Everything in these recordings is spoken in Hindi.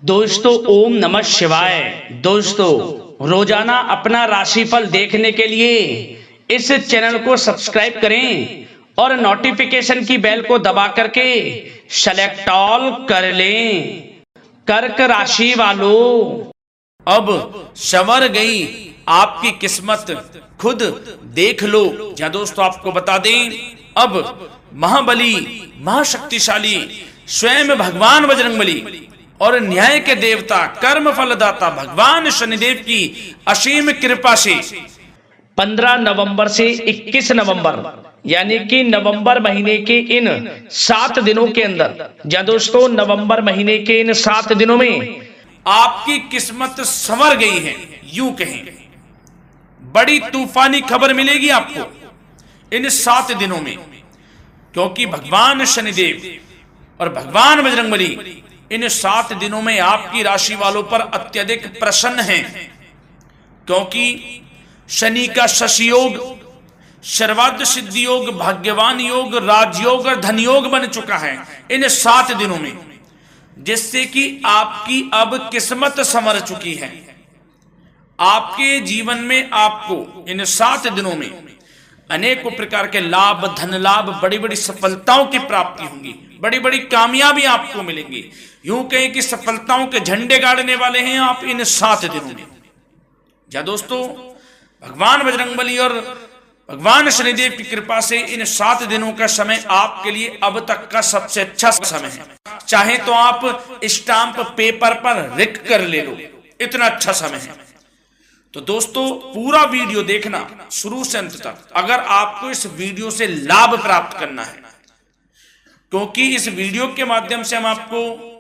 दोस्तों ओम नमः शिवाय। दोस्तों रोजाना अपना राशिफल देखने के लिए इस चैनल को सब्सक्राइब करें और नोटिफिकेशन की बेल को दबा करके सेलेक्ट ऑल कर लें। कर्क राशि वालों, अब संवर गई आपकी किस्मत, खुद देख लो। या दोस्तों आपको बता दें, अब महाबली महाशक्तिशाली स्वयं भगवान बजरंगबली और न्याय के देवता कर्म फलदाता भगवान शनिदेव की असीम कृपा से 15 नवंबर से 21 नवंबर यानी कि नवंबर महीने के इन 7 दिनों के अंदर, या दोस्तों नवंबर महीने के इन 7 दिनों में आपकी किस्मत संवर गई है। यूं कहें, बड़ी तूफानी खबर मिलेगी आपको इन 7 दिनों में, क्योंकि भगवान शनिदेव और भगवान बजरंगबली इन 7 दिनों में आपकी राशि वालों पर अत्यधिक प्रसन्न हैं, क्योंकि शनि का शशि योग, सर्वार्थ सिद्धि योग, भाग्यवान योग, राजयोग और धन योग बन चुका है इन 7 दिनों में, जिससे कि आपकी अब किस्मत संवर चुकी है। आपके जीवन में आपको इन 7 दिनों में अनेकों प्रकार के लाभ, धन लाभ, बड़ी बड़ी सफलताओं की प्राप्ति होंगी, बड़ी बड़ी कामयाबी आपको मिलेंगी। यूं कहें कि सफलताओं के झंडे गाड़ने वाले हैं आप इन 7 दिनों में। या दोस्तों भगवान बजरंगबली और भगवान शनिदेव की कृपा से इन 7 दिनों का समय आपके लिए अब तक का सबसे अच्छा समय है। चाहे तो आप स्टाम्प पेपर पर लिख कर ले लो, इतना अच्छा समय है। तो दोस्तों पूरा वीडियो देखना शुरू से अंत तक, अगर आपको इस वीडियो से लाभ प्राप्त करना है, क्योंकि इस वीडियो के माध्यम से हम आपको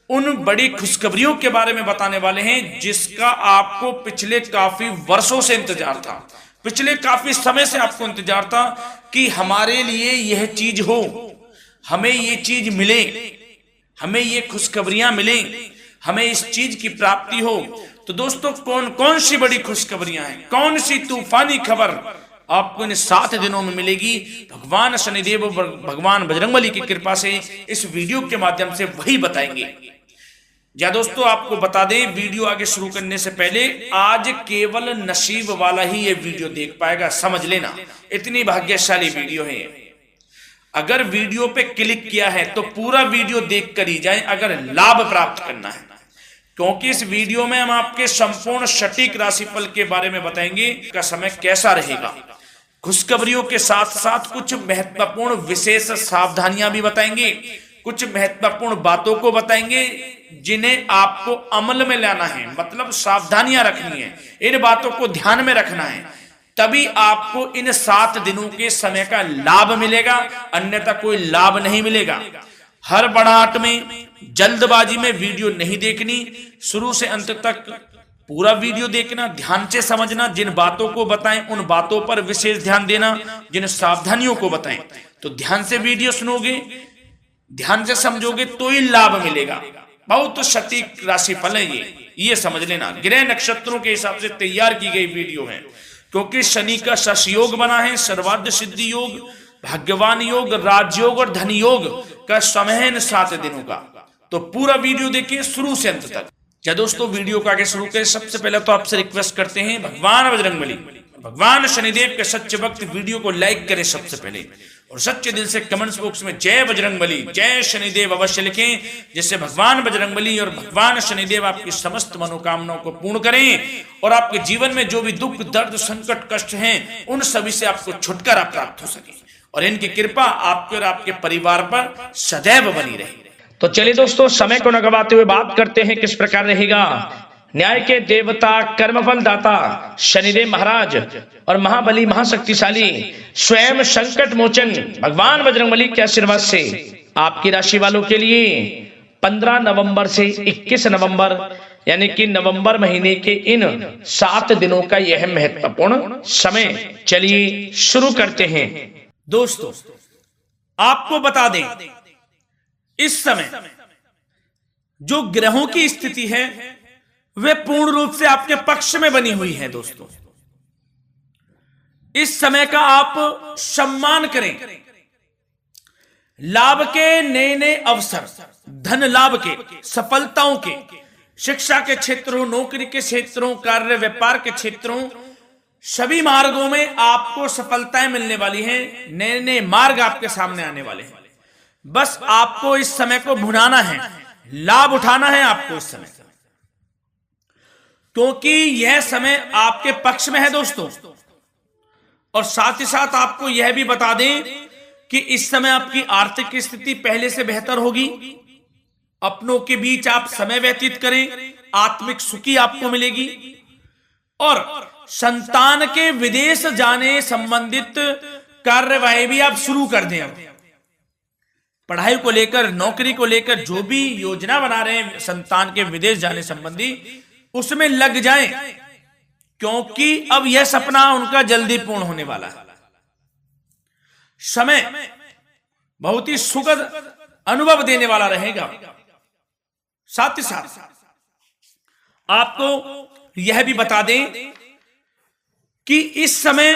उन बड़ी खुशखबरियों के बारे में बताने वाले हैं जिसका आपको पिछले काफी वर्षों से इंतजार था, पिछले काफी समय से आपको इंतजार था कि हमारे लिए यह चीज हो, हमें ये चीज मिले, हमें ये खुशखबरियां मिले, हमें इस चीज की प्राप्ति हो। तो दोस्तों कौन कौन सी बड़ी खुशखबरियां हैं, कौन सी तूफानी खबर आपको इन 7 दिनों में मिलेगी, भगवान शनिदेव और भगवान बजरंगबली की कृपा से इस वीडियो के माध्यम से वही बताएंगे। या दोस्तों आपको बता दें, वीडियो आगे शुरू करने से पहले आज केवल नसीब वाला ही ये वीडियो देख पाएगा, समझ लेना, इतनी भाग्यशाली वीडियो है। अगर वीडियो पे क्लिक किया है तो पूरा वीडियो देख कर ही जाए अगर लाभ प्राप्त करना है, क्योंकि इस वीडियो में हम आपके संपूर्ण सटीक राशिफल के बारे में बताएंगे का समय कैसा रहेगा। खुशखबरियों के साथ साथ कुछ महत्वपूर्ण विशेष सावधानियां भी बताएंगे, कुछ महत्वपूर्ण बातों को बताएंगे जिन्हें आपको अमल में लाना है, मतलब सावधानियां रखनी है, इन बातों को ध्यान में रखना है, तभी आपको इन 7 दिनों के समय का लाभ मिलेगा, अन्यथा कोई लाभ नहीं मिलेगा। हर बड़ाहट में, जल्दबाजी में वीडियो नहीं देखनी, शुरू से अंत तक पूरा वीडियो देखना, ध्यान से समझना, जिन बातों को बताएं उन बातों पर विशेष ध्यान देना, जिन सावधानियों को बताएं तो ध्यान से वीडियो सुनोगे, ध्यान से समझोगे तो ही लाभ मिलेगा। बहुत सटीक राशिफल है ये समझ लेना। ग्रह नक्षत्रों के हिसाब से तैयार की गई वीडियो है, क्योंकि शनि का शशि योग बना है, सर्वार्थ सिद्धि योग, भाग्यवान योग, राजयोग और धन योग का समय है इन 7 दिनों का। तो पूरा वीडियो देखिए शुरू से अंत तक। या दोस्तों वीडियो को आगे शुरू करें, सबसे पहले तो आपसे रिक्वेस्ट करते हैं, भगवान बजरंगबली, भगवान शनिदेव के सच्चे भक्त वीडियो को लाइक करें सबसे पहले, और सच्चे दिल से कमेंट्स बॉक्स में जय बजरंगबली, जय शनिदेव अवश्य लिखें, जिससे भगवान बजरंगबली और भगवान शनिदेव आपकी समस्त मनोकामनाओं को पूर्ण करें और आपके जीवन में जो भी दुख, दर्द, संकट, कष्ट हैं उन सभी से आपको छुटकारा प्राप्त हो सके और इनकी कृपा आपके और आपके परिवार पर सदैव बनी रहे। तो चलिए दोस्तों समय को न गवाते हुए बात करते हैं किस प्रकार रहेगा न्याय के देवता, कर्मफल दाता शनिदेव महाराज और महाबली महाशक्तिशाली स्वयं संकट मोचन भगवान बजरंगबली के आशीर्वाद से आपकी राशि वालों के लिए 15 नवंबर से 21 नवंबर यानी कि नवंबर महीने के इन 7 दिनों का यह महत्वपूर्ण समय। चलिए शुरू करते हैं। दोस्तों आपको बता दें, इस समय जो ग्रहों की स्थिति है वे पूर्ण रूप से आपके पक्ष में बनी हुई है। दोस्तों इस समय का आप सम्मान करें, लाभ के नए नए अवसर, धन लाभ के, सफलताओं के, शिक्षा के क्षेत्रों, नौकरी के क्षेत्रों, कार्य व्यापार के क्षेत्रों, सभी मार्गों में आपको सफलताएं मिलने वाली हैं। नए नए मार्ग आपके सामने आने वाले हैं। बस आपको इस समय को भुनाना है, लाभ उठाना है आपको इस समय, क्योंकि यह समय आपके पक्ष में है दोस्तों। और साथ ही साथ आपको यह भी बता दें कि इस समय आपकी आर्थिक स्थिति पहले से बेहतर होगी। अपनों के बीच आप समय व्यतीत करें, आत्मिक सुखी आपको मिलेगी। और संतान के विदेश जाने संबंधित कार्यवाही भी आप शुरू कर दें। अब पढ़ाई को लेकर, नौकरी को लेकर जो भी योजना बना रहे हैं संतान के विदेश जाने संबंधी, उसमें लग जाएं, क्योंकि अब यह सपना उनका जल्दी पूर्ण होने वाला है। समय बहुत ही सुखद अनुभव देने वाला रहेगा। साथ ही साथ आपको यह भी बता दें कि इस समय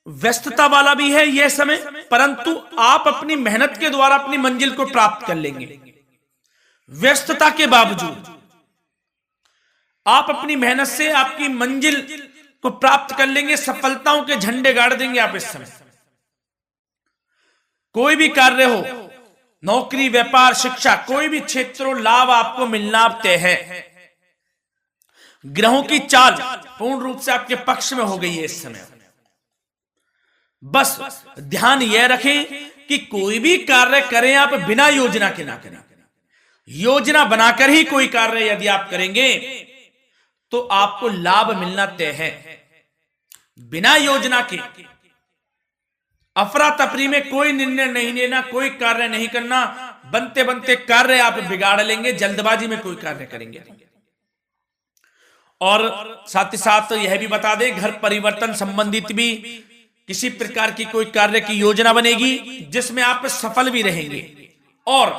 व्यस्तता वाला भी है यह समय, परंतु आप अपनी मेहनत के द्वारा अपनी मंजिल को प्राप्त कर लेंगे। व्यस्तता के बावजूद आप अपनी मेहनत से आपकी मंजिल को प्राप्त कर लेंगे। सफलताओं के झंडे गाड़ देंगे आप इस समय। कोई भी कार्य हो, नौकरी, व्यापार, शिक्षा, कोई भी क्षेत्रों, लाभ आपको मिलना तय है। ग्रहों की चाल पूर्ण रूप से आपके पक्ष में हो गई है इस समय। बस ध्यान यह रखें कि कोई भी कार्य करें आप बिना योजना के ना करें। योजना बनाकर ही कोई कार्य यदि आप करेंगे तो आपको लाभ मिलना तय है। बिना योजना के अफरा तफरी में कोई निर्णय नहीं लेना, कोई कार्य नहीं करना। बनते बनते कार्य आप बिगाड़ लेंगे, जल्दबाजी में कोई कार्य करेंगे। और साथ ही साथ यह भी बता दें, घर परिवर्तन संबंधित भी किसी प्रकार की कोई कार्य की योजना बनेगी जिसमें आप सफल भी रहेंगे। और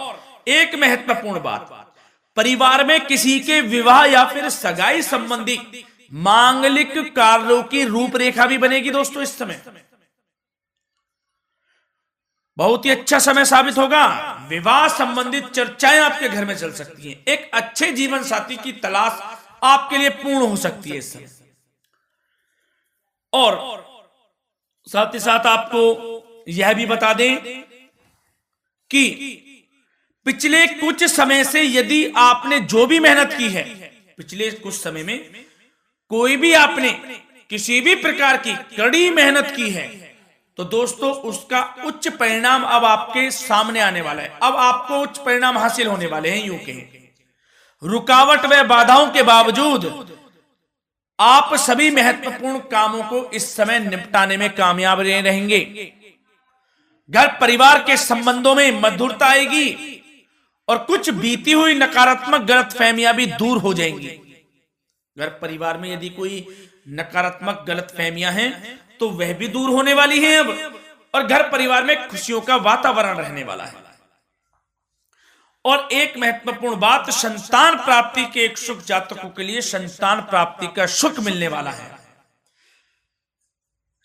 एक महत्वपूर्ण बात, परिवार में किसी के विवाह या फिर सगाई संबंधी मांगलिक कार्यों की रूपरेखा भी बनेगी दोस्तों इस समय। बहुत ही अच्छा समय साबित होगा। विवाह संबंधित चर्चाएं आपके घर में चल सकती हैं। एक अच्छे जीवन साथी की तलाश आपके लिए पूर्ण हो सकती है इस समय। और साथ ही साथ आपको यह भी बता दें कि पिछले कुछ समय से यदि आपने जो भी मेहनत की है, पिछले कुछ समय में कोई भी आपने किसी भी प्रकार की कड़ी मेहनत की है, तो दोस्तों उसका उच्च परिणाम अब आपके सामने आने वाला है। अब आपको उच्च परिणाम हासिल होने वाले हैं। यूं कहें, रुकावट व बाधाओं के बावजूद आप सभी महत्वपूर्ण कामों को इस समय निपटाने में कामयाब रहेंगे। घर परिवार के संबंधों में मधुरता आएगी और कुछ बीती हुई नकारात्मक गलतफहमियां भी दूर हो जाएंगी। घर परिवार में यदि कोई नकारात्मक गलतफहमियां हैं तो वह भी दूर होने वाली हैं अब, और घर परिवार में खुशियों का वातावरण रहने वाला है। और एक महत्वपूर्ण बात, संतान प्राप्ति के इच्छुक जातकों के लिए संतान प्राप्ति का सुख मिलने वाला है।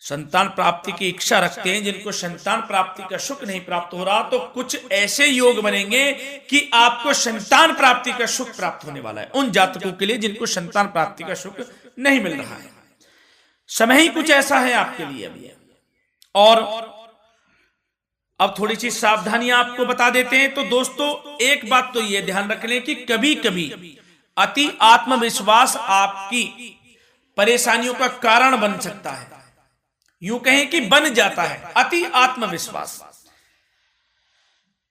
संतान प्राप्ति की इच्छा रखते हैं जिनको संतान प्राप्ति का सुख नहीं प्राप्त हो रहा, तो कुछ ऐसे योग बनेंगे कि आपको संतान प्राप्ति का सुख प्राप्त होने वाला है। उन जातकों के लिए जिनको संतान प्राप्ति का सुख नहीं मिल रहा है, समय ही कुछ ऐसा है आपके लिए अभी। और अब थोड़ी सी सावधानियां आपको बता देते हैं। तो दोस्तों एक बात तो यह ध्यान रख लें कि कभी कभी अति आत्मविश्वास आपकी परेशानियों का कारण बन सकता है। यूं कहें कि बन जाता है। अति आत्मविश्वास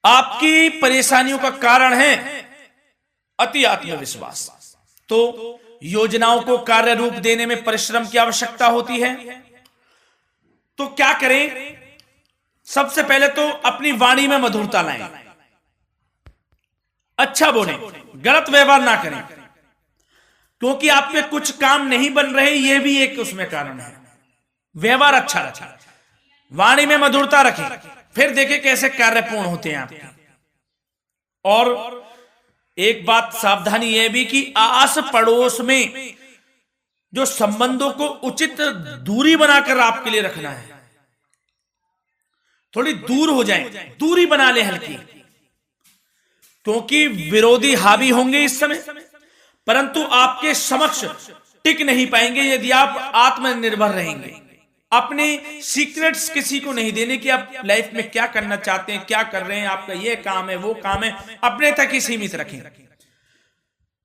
आपकी परेशानियों का कारण है। अति आत्मविश्वास तो योजनाओं को कार्य रूप देने में परिश्रम की आवश्यकता होती है। तो क्या करें? सबसे पहले तो अपनी वाणी में मधुरता लाएं, अच्छा बोलें, गलत व्यवहार ना करें, क्योंकि आपके कुछ काम नहीं बन रहे, यह भी एक उसमें कारण है। व्यवहार अच्छा रखें, वाणी में मधुरता रखें, फिर देखें कैसे कार्य पूर्ण होते हैं आपके। और एक बात सावधानी यह भी कि आस पड़ोस में जो संबंधों को उचित दूरी बनाकर आपके लिए रखना है। थोड़ी दूर हो जाएं, दूरी बना ले हल्की, क्योंकि विरोधी हावी होंगे इस समय। परंतु आपके समक्ष टिक नहीं पाएंगे यदि आप आत्मनिर्भर रहेंगे। अपने सीक्रेट्स किसी को नहीं देने कि आप लाइफ में क्या करना चाहते हैं, क्या कर रहे हैं, आपका ये काम है, वो काम है, अपने तक ही सीमित रखें।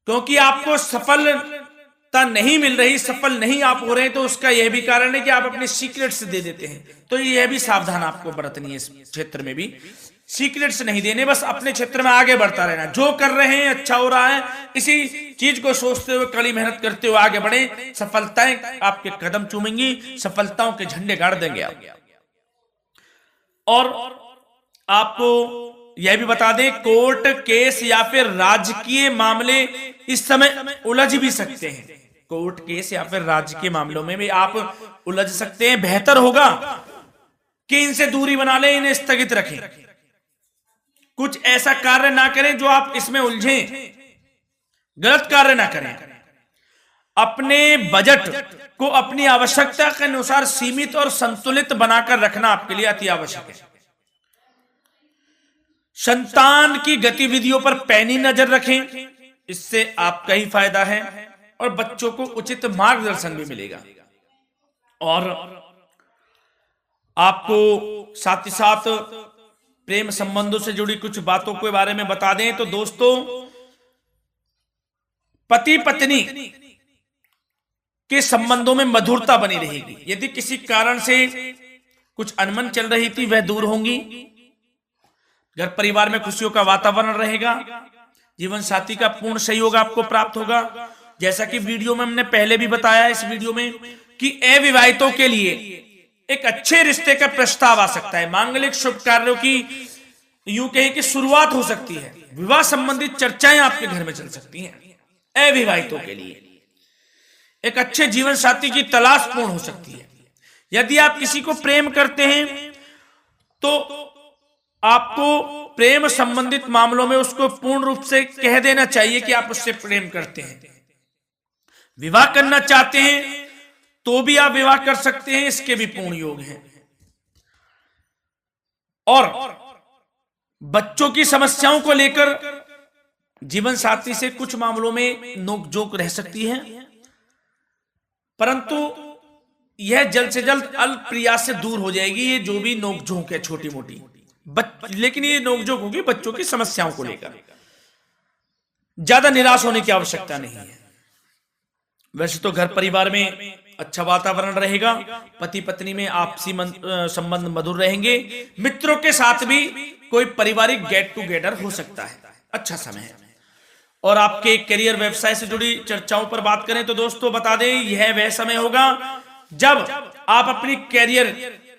क्योंकि आपको सफलता नहीं मिल रही, सफल नहीं आप हो रहे हैं, तो उसका यह भी कारण है कि आप अपने सीक्रेट्स दे देते हैं। तो यह भी सावधान आपको बरतनी है, इस क्षेत्र में भी सीक्रेट्स नहीं देने, बस अपने क्षेत्र में आगे बढ़ता रहना। जो कर रहे हैं अच्छा हो रहा है, इसी चीज को सोचते हुए कड़ी मेहनत करते हुए आगे बढ़े। सफलताएं आपके कदम चूमेंगी, सफलताओं के झंडे गाड़ देंगे आप। और आपको यह भी बता दें, कोर्ट केस या फिर राजकीय मामले इस समय उलझ भी सकते हैं। कोर्ट केस या फिर राजकीय मामलों में भी आप उलझ सकते हैं। बेहतर होगा कि इनसे दूरी बना लें, इन्हें स्थगित रखें। कुछ ऐसा कार्य ना करें जो आप इसमें उलझें, गलत कार्य ना करें। अपने बजट को अपनी आवश्यकता के अनुसार सीमित और संतुलित बनाकर रखना आपके लिए अति आवश्यक है। संतान की गतिविधियों पर पैनी नजर रखें, इससे आपका ही फायदा है और बच्चों को उचित मार्गदर्शन भी मिलेगा। और आपको साथ ही साथ प्रेम संबंधों से जुड़ी कुछ बातों के बारे में बता दें तो दोस्तों, पति पत्नी के संबंधों में मधुरता बनी रहेगी। यदि किसी कारण से कुछ अनबन चल रही थी, वह दूर होंगी। घर परिवार में खुशियों का वातावरण रहेगा। जीवन साथी का पूर्ण सहयोग आपको प्राप्त होगा। जैसा कि वीडियो में हमने पहले भी बताया, इस वीडियो में, कि अविवाहितों के लिए एक अच्छे रिश्ते का प्रस्ताव आ सकता है। मांगलिक शुभ कार्यों की यूं कहें कि शुरुआत हो सकती है। विवाह संबंधित चर्चाएं आपके घर में चल सकती हैं। अविवाहितों के लिए एक अच्छे जीवन साथी की तलाश पूर्ण हो सकती है। यदि आप किसी को प्रेम करते हैं तो आपको प्रेम संबंधित मामलों में उसको पूर्ण रूप से कह देना चाहिए कि आप उससे प्रेम करते हैं। विवाह करना चाहते हैं तो भी आप विवाह कर सकते हैं, इसके भी पूर्ण योग हैं। और बच्चों की समस्याओं को लेकर जीवन साथी से कुछ मामलों में नोकझोंक रह सकती है, परंतु यह जल्द से जल्द अल्प प्रयास से दूर हो जाएगी। ये जो भी नोकझोंक है छोटी मोटी, लेकिन ये नोकझोंक होगी बच्चों की समस्याओं को लेकर। ज्यादा निराश होने की आवश्यकता नहीं है। वैसे तो घर परिवार में अच्छा वातावरण रहेगा। पति पत्नी में आपसी संबंध मधुर रहेंगे। मित्रों के साथ भी कोई पारिवारिक गेट टुगेदर हो सकता है। अच्छा समय है। और आपके करियर व्यवसाय से जुड़ी चर्चाओं पर बात करें तो दोस्तों बता दें, यह वह समय होगा जब आप अपनी करियर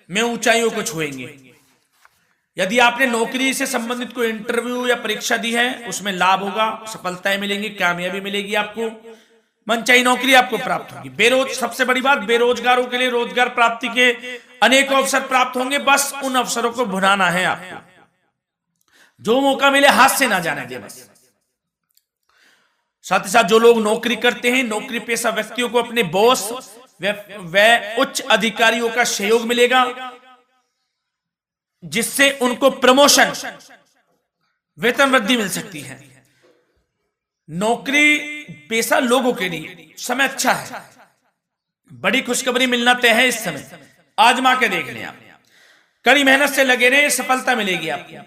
में ऊंचाइयों को छुएंगे। यदि आपने नौकरी से संबंधित कोई इंटरव्यू या परीक्षा दी है, उसमें लाभ होगा, सफलताएं मिलेंगी, कामयाबी मिलेगी, आपको मनचाही नौकरी आपको प्राप्त होगी। सबसे बड़ी बात, बेरोजगारों के लिए रोजगार प्राप्ति के अनेक अवसर प्राप्त होंगे। बस उन अवसरों को भुनाना है आपको। जो मौका मिले हाथ से ना जाने दे बस। साथ ही साथ जो लोग नौकरी करते हैं, नौकरी पेशा व्यक्तियों को अपने बॉस व उच्च अधिकारियों का सहयोग मिलेगा, जिससे उनको प्रमोशन, वेतन वृद्धि मिल सकती है। नौकरी पेशा लोगों के लिए समय अच्छा है। बड़ी खुशखबरी मिलना तय है इस समय। आजमा के देख लें आप। कड़ी मेहनत से लगे रहे, सफलता मिलेगी आपको।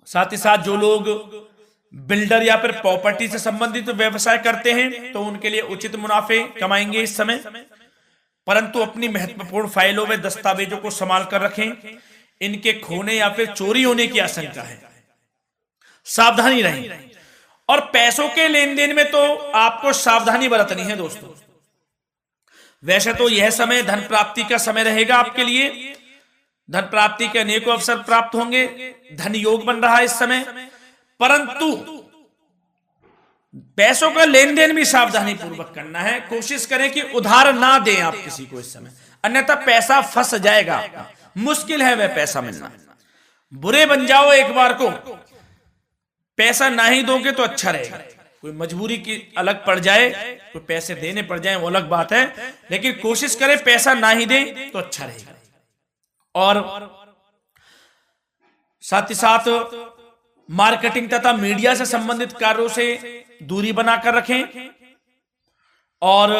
साथ ही साथ जो लोग बिल्डर या फिर प्रॉपर्टी से संबंधित व्यवसाय करते हैं तो उनके लिए उचित मुनाफे कमाएंगे इस समय, परंतु अपनी महत्वपूर्ण फाइलों में दस्तावेजों को संभाल कर रखें। इनके खोने या फिर चोरी होने की आशंका है, सावधानी रहें। और पैसों के लेन देन में तो आपको सावधानी बरतनी है दोस्तों। वैसे तो यह समय धन प्राप्ति का समय रहेगा आपके लिए। धन प्राप्ति के अनेकों अवसर प्राप्त होंगे, धन योग बन रहा है इस समय, परंतु पैसों का लेन देन भी सावधानी पूर्वक करना है। कोशिश करें कि उधार ना दें आप किसी को इस समय, अन्यथा पैसा फंस जाएगा। मुश्किल है वह पैसा मिलना। बुरे बन जाओ एक बार को, पैसा ना ही दोगे तो अच्छा रहेगा। कोई मजबूरी की अलग पड़ जाए, कोई पैसे देने पड़ जाए वो अलग बात है, लेकिन कोशिश करें पैसा ना ही दें तो अच्छा रहेगा। और साथ ही साथ मार्केटिंग तथा मीडिया से संबंधित कार्यों से दूरी बनाकर रखें और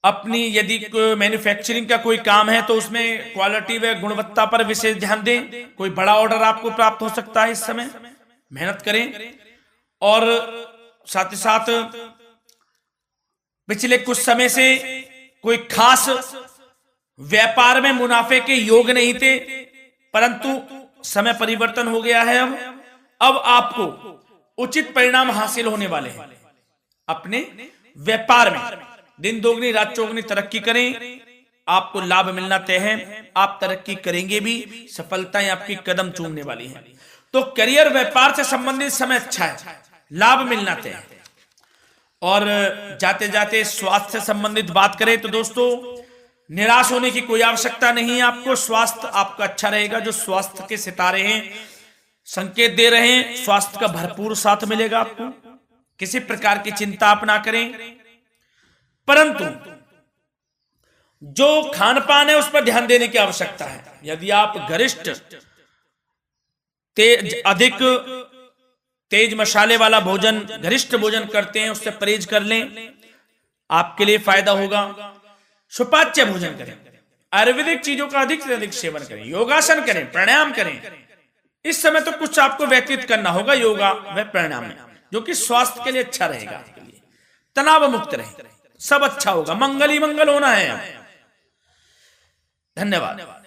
अपनी यदि मैन्युफैक्चरिंग का कोई काम है तो उसमें क्वालिटी व गुणवत्ता पर विशेष ध्यान दें। कोई बड़ा ऑर्डर आपको प्राप्त हो सकता है इस समय, मेहनत करें। और साथ ही साथ पिछले कुछ समय से कोई खास व्यापार में मुनाफे के योग नहीं थे, परंतु समय परिवर्तन हो गया है। अब आपको उचित परिणाम हासिल होने वाले हैं अपने व्यापार में। दिन दोगुनी रात चौगुनी तरक्की करें, आपको लाभ मिलना तय है। आप तरक्की करेंगे भी, सफलताएं आपकी कदम चूमने वाली हैं। तो करियर व्यापार से संबंधित समय अच्छा है, लाभ मिलना तय है। और जाते जाते स्वास्थ्य से संबंधित बात करें तो दोस्तों, निराश होने की कोई आवश्यकता नहीं है आपको। स्वास्थ्य आपका अच्छा रहेगा। जो स्वास्थ्य के सितारे हैं संकेत दे रहे हैं, स्वास्थ्य का भरपूर साथ मिलेगा आपको। किसी प्रकार की चिंता आप ना करें, परंतु जो खान पान है उस पर ध्यान देने की आवश्यकता है। यदि आप गरिष्ठ अधिक तेज मसाले वाला भोजन, गरिष्ठ भोजन करते हैं, उससे परहेज कर लें, आपके लिए फायदा होगा। सुपाच्य भोजन करें, आयुर्वेदिक चीजों का अधिक से अधिक सेवन करें, योगासन करें, प्राणायाम करें। इस समय तो कुछ आपको व्यतीत करना होगा योगा व प्राणायाम में, जो कि स्वास्थ्य के लिए अच्छा रहेगा, आपके लिए तनाव मुक्त रहे, सब अच्छा होगा। मंगल ही मंगल होना है। धन्यवाद।